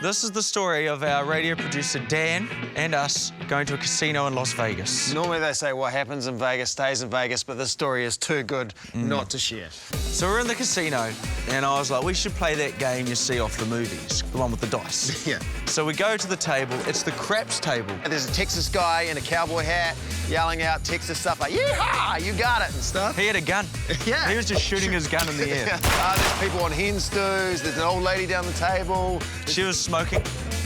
This is the story of our radio producer, Dan, and us going to a casino in Las Vegas. Normally they say what happens in Vegas stays in Vegas, but this story is too good not to share. So we're in the casino, and I was like, we should play that game you see off the movies, the one with the dice. Yeah. So we go to the table. It's the craps table. And there's a Texas guy in a cowboy hat yelling out Texas stuff like, yeehaw, you got it, and stuff. He had a gun. Yeah. He was just shooting his gun in the air. There's people on hen stews. There's an old lady down the table. She was smoking.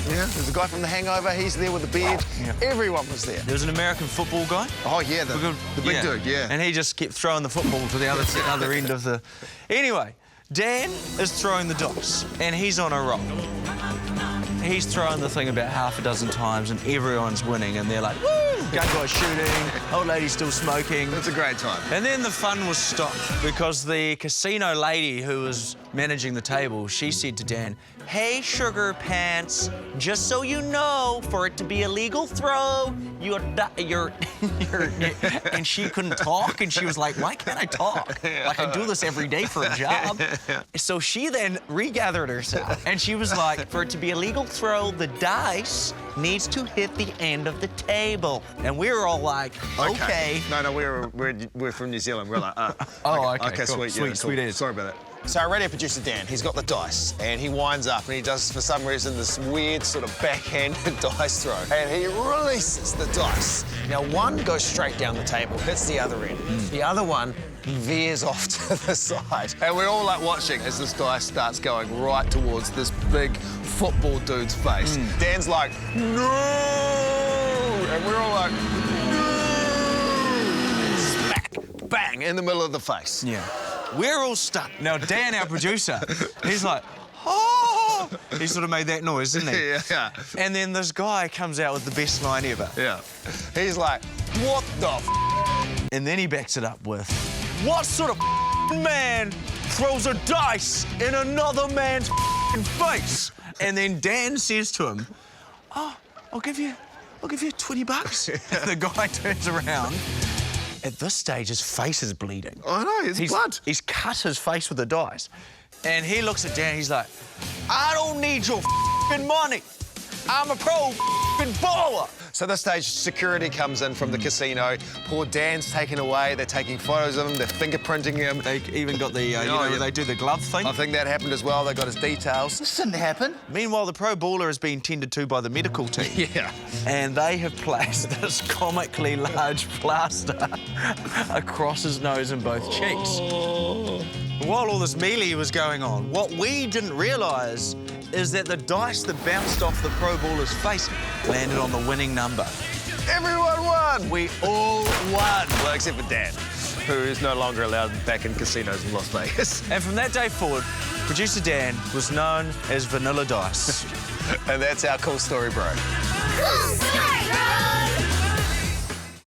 Yeah. There's a guy from The Hangover. He's there with a beard. Yeah. Everyone was there. There was an American football guy. Oh, yeah, the big dude, yeah. And he just kept throwing the football to the other end of the... Anyway, Dan is throwing the dice, and he's on a roll. He's throwing the thing about half a dozen times, and everyone's winning, and they're like, woo! Gun guy's shooting, old lady's still smoking. It's a great time. And then the fun was stopped because the casino lady who was managing the table, she said to Dan, "Hey, sugar pants, just so you know, for it to be a legal throw, you're and she couldn't talk, and she was like, why can't I talk? Like, I do this every day for a job. So she then regathered herself, and she was like, for it to be a legal throw, the dice needs to hit the end of the table. And we were all like, okay. No, we're from New Zealand. We're like, oh, okay, okay, cool. sweet, Sweet as. Sorry about that. So our radio producer, Dan, he's got the dice, and he winds up, and he does, for some reason, this weird sort of backhanded dice throw. And he releases the dice. Now, one goes straight down the table, hits the other end. The other one veers off to the side. And we're all, like, watching as this dice starts going right towards this big football dude's face. Dan's like, no! And we're all like, no! Smack, bang, in the middle of the face. Yeah. We're all stuck. Now, Dan, our producer, he's like, oh! He sort of made that noise, didn't he? Yeah. And then this guy comes out with the best line ever. Yeah. He's like, what the f? And then he backs it up with, what sort of man throws a dice in another man's face? And then Dan says to him, oh, I'll give you $20. And the guy turns around. At this stage, his face is bleeding. I know, it's blood. He's cut his face with the dice. And he looks at Dan, he's like, I don't need your money. I'm a pro baller. So at this stage, security comes in from the casino. Poor Dan's taken away. They're taking photos of him. They're fingerprinting him. They even got the, where they do the glove thing. I think that happened as well. They got his details. This didn't happen. Meanwhile, the pro baller is being tended to by the medical team. Yeah. And they have placed this comically large plaster across his nose and both cheeks. While all this melee was going on, what we didn't realise is that the dice that bounced off the pro baller's face landed on the winning number. Everyone won! We all won. Well, except for Dan, who is no longer allowed back in casinos in Las Vegas. And from that day forward, producer Dan was known as Vanilla Dice. And that's our cool story, bro. Cool story, bro!